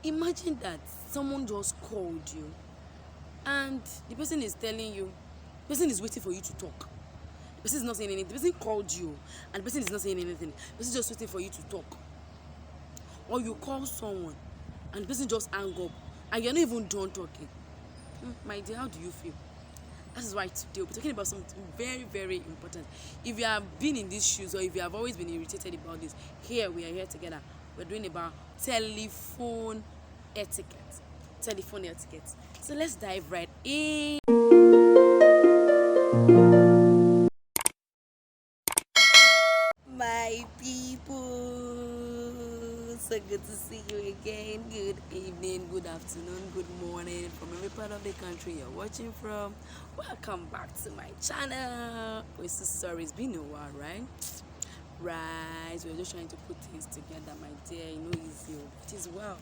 Imagine that someone just called you and the person is telling you, the person is waiting for you to talk. The person is not saying anything. The person called you and the person is not saying anything. The person is just waiting for you to talk. Or you call someone and the person just hang up and you're not even done talking. My dear, how do you feel? That is why today we'll be talking about something very, very important. If you have been in these shoes or if you have always been irritated about this, here we are here together. We're doing about telephone etiquette. Telephone etiquette. So let's dive right in. My people, so good to see you again. Good evening, good afternoon, good morning from every part of the country you're watching from. Welcome back to my channel. We're so sorry, it's been a while, right? Right, we're just trying to put things together, my dear. You know, easy, it is well.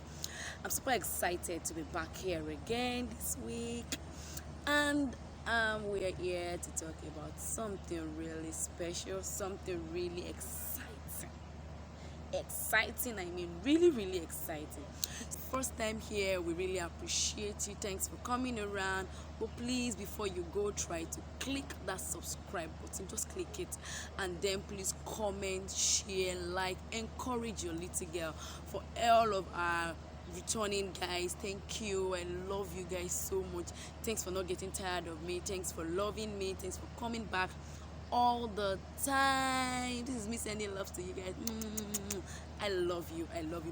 I'm super excited to be back here again this week, and we are here to talk about something really special, something really exciting. I mean, really exciting. First time here, we really appreciate you. Thanks for coming around. But please, before you go, try to click that subscribe button. Just click it, and then please comment, share, like, encourage your little girl. For all of our returning guys, thank you. I love you guys so much. Thanks for not getting tired of me. Thanks for loving me. Thanks for coming back all the time. This is me sending love to you guys. I love you,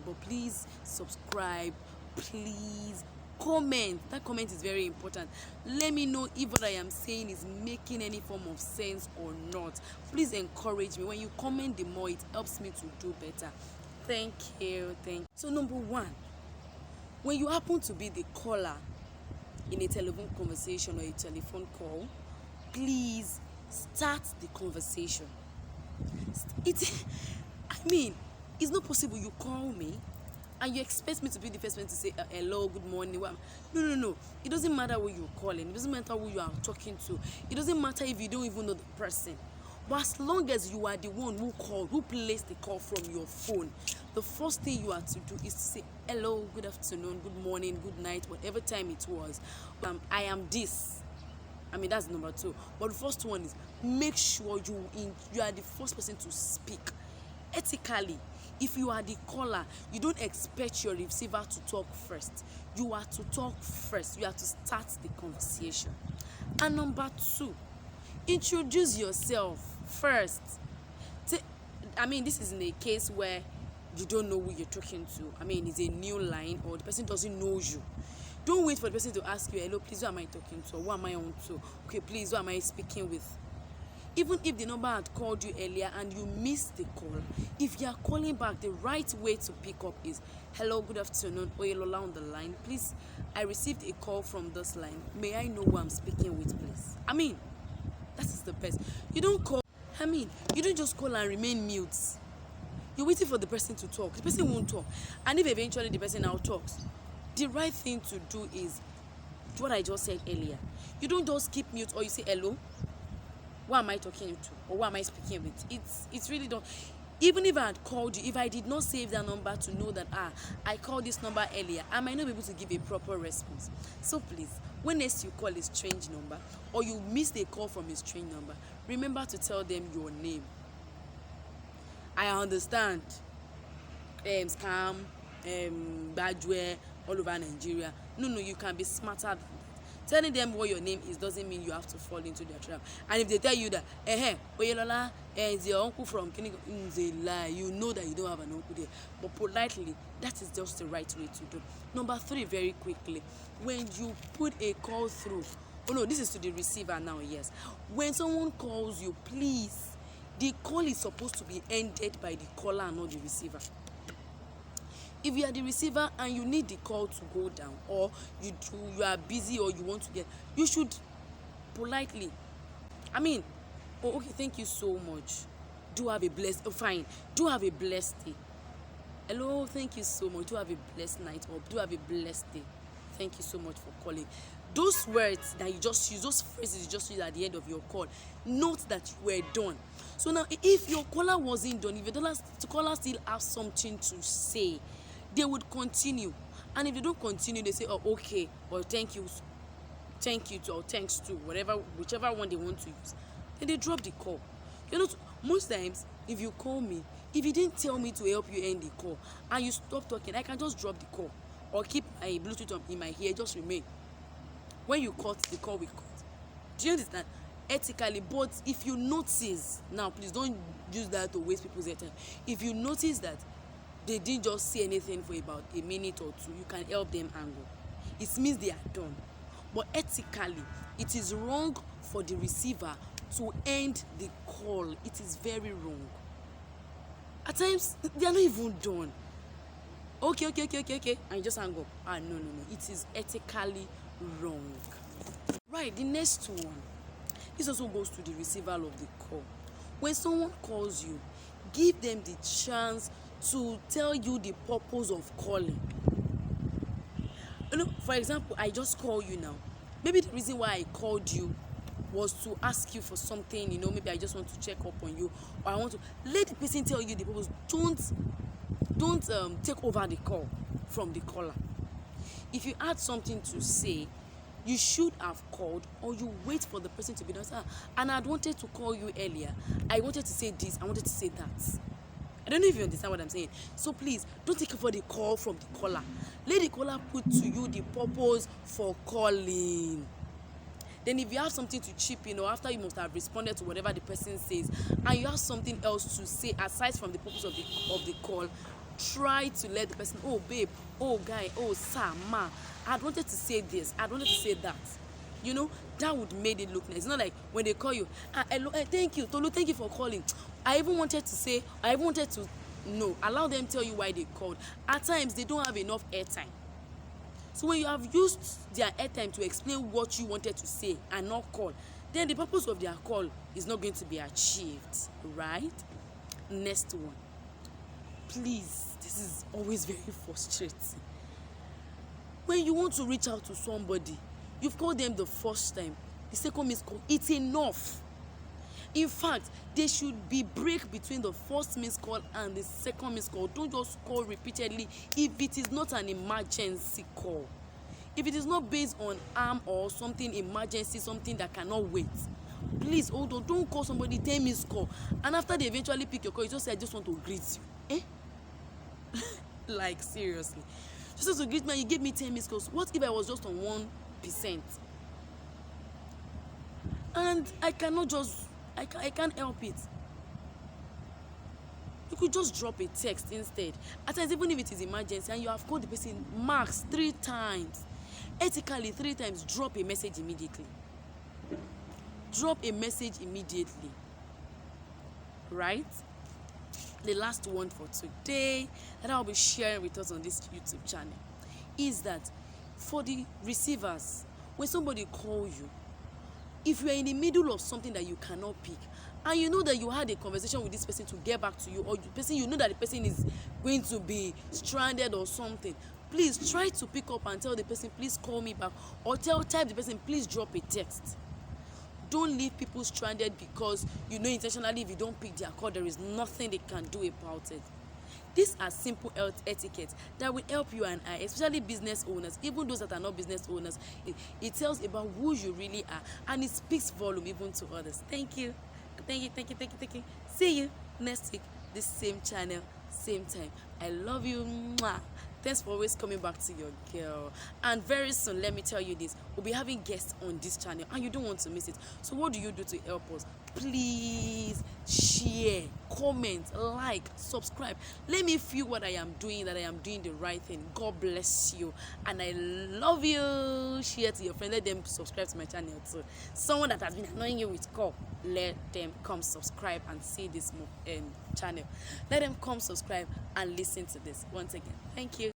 but please subscribe, please comment. That comment is very important. Let me know if what I am saying is making any form of sense or not. Please encourage me. When you comment, the more it helps me to do better. Thank you. So number one, when you happen to be the caller in a telephone conversation or a telephone call, please start the conversation. It's not possible you call me and you expect me to be the first one to say hello, good morning. No. It doesn't matter who you're calling. It doesn't matter who you are talking to. It doesn't matter if you don't even know the person. But as long as you are the one who called, who placed the call from your phone, the first thing you have to do is to say hello, good afternoon, good morning, good night, whatever time it was. I am this. That's number two. But the first one is make sure you are the first person to speak. Ethically, if you are the caller, you don't expect your receiver to talk first. You are to talk first. You have to start the conversation. And number two, introduce yourself first. This is in a case where you don't know who you're talking to. It's a new line or the person doesn't know you. Don't wait for the person to ask you, hello, please, who am I talking to? Or who am I on to? Okay, please, who am I speaking with? Even if the number had called you earlier and you missed the call, if you are calling back, the right way to pick up is, hello, good afternoon, Oyelola on the line. Please, I received a call from this line. May I know who I'm speaking with, please? That is the best. You don't just call and remain mute. You're waiting for the person to talk. The person won't talk. And if eventually the person now talks, the right thing to do is what I just said earlier. You don't just keep mute or you say hello. Who am I talking to? Or who am I speaking with? It's really don't. Even if I had called you, if I did not save that number to know that I called this number earlier, I might not be able to give a proper response. So please, when next you call a strange number or you missed a call from a strange number, remember to tell them your name. I understand. Scam, badware, all over Nigeria. No, you can be smarter than that. Telling them what your name is doesn't mean you have to fall into their trap. And if they tell you that, Oyelola is your uncle from Kinigo, they lie. You know that you don't have an uncle there. But politely, that is just the right way to do. Number three, very quickly, when you put a call through, this is to the receiver now, yes. When someone calls you, please, the call is supposed to be ended by the caller and not the receiver. If you are the receiver and you need the call to go down, or you are busy or you want to get, you should politely, okay, thank you so much. Do have a blessed day. Hello, thank you so much. Do have a blessed night, or do have a blessed day. Thank you so much for calling. Those words that you just use, those phrases you just use at the end of your call, note that you were done. So now, if your caller wasn't done, if your caller still has something to say, they would continue. And if they don't continue, they say, oh, okay, or thank you to, or thanks to, whatever, whichever one they want to use, then they drop the call. You know, most times if you call me, if you didn't tell me to help you end the call and you stop talking, I can just drop the call or keep my Bluetooth in my ear, just remain. When you cut the call, we cut. Do you understand? Ethically. But if you notice, now please don't use that to waste people's time. If you notice that they didn't just say anything for about a minute or two, you can help them angle. It means they are done. But ethically, it is wrong for the receiver to end the call. It is very wrong. At times they are not even done. Okay, and you just hang up. No. It is ethically wrong. Right, the next one. This also goes to the receiver of the call. When someone calls you, give them the chance to tell you the purpose of calling. You know, for example, I just call you now. Maybe the reason why I called you was to ask you for something, you know, maybe I just want to check up on you, or I want to let the person tell you the purpose. Don't take over the call from the caller. If you had something to say, you should have called, or you wait for the person to be done. And I wanted to call you earlier. I wanted to say this, I wanted to say that. I don't know if you understand what I'm saying. So please, don't take over the call from the caller. Let the caller put to you the purpose for calling. Then if you have something to chip in, or after you must have responded to whatever the person says, and you have something else to say aside from the purpose of the call, try to let the person, oh babe, oh guy, oh sir, ma, I wanted to say this, I wanted to say that. You know, that would make it look nice. It's not like when they call you, hello, thank you, Tolu, thank you for calling. I even wanted to no, allow them tell you why they called. At times they don't have enough airtime. So when you have used their airtime to explain what you wanted to say and not call, then the purpose of their call is not going to be achieved, right? Next one. Please, this is always very frustrating. When you want to reach out to somebody, you've called them the first time, the second missed call, it's enough. In fact, there should be break between the first missed call and the second missed call. Don't just call repeatedly if it is not an emergency call. If it is not based on harm or something emergency, something that cannot wait, please hold on. Don't call somebody 10 missed call, and after they eventually pick your call, you just say, I just want to greet you. Like seriously, just want to greet me and you give me 10 missed calls. What if I was just on 1%? And I can't help it. You could just drop a text instead. At times, even if it is emergency and you have called the person max 3 times, ethically 3 times, drop a message immediately. Drop a message immediately. Right? The last one for today that I'll be sharing with us on this YouTube channel is that for the receivers, when somebody calls you, if you are in the middle of something that you cannot pick, and you know that you had a conversation with this person to get back to you, or the person, you know that the person is going to be stranded or something, please try to pick up and tell the person, please call me back, or type the person, please drop a text. Don't leave people stranded because you know intentionally if you don't pick their call, there is nothing they can do about it. These are simple health etiquette that will help you and I, especially business owners, even those that are not business owners. It tells about who you really are, and it speaks volume even to others. Thank you. See you next week, this same channel, same time. I love you. Mwah. Thanks for always coming back to your girl. And very soon, let me tell you this, we'll be having guests on this channel and you don't want to miss it. So what do you do to help us? Please share, comment, like, subscribe. Let me feel what I am doing, that I am doing the right thing. God bless you. And I love you. Share to your friends. Let them subscribe to my channel too. Someone that has been annoying you with call, let them come subscribe and see this channel. Let them come subscribe and listen to this. Once again, thank you.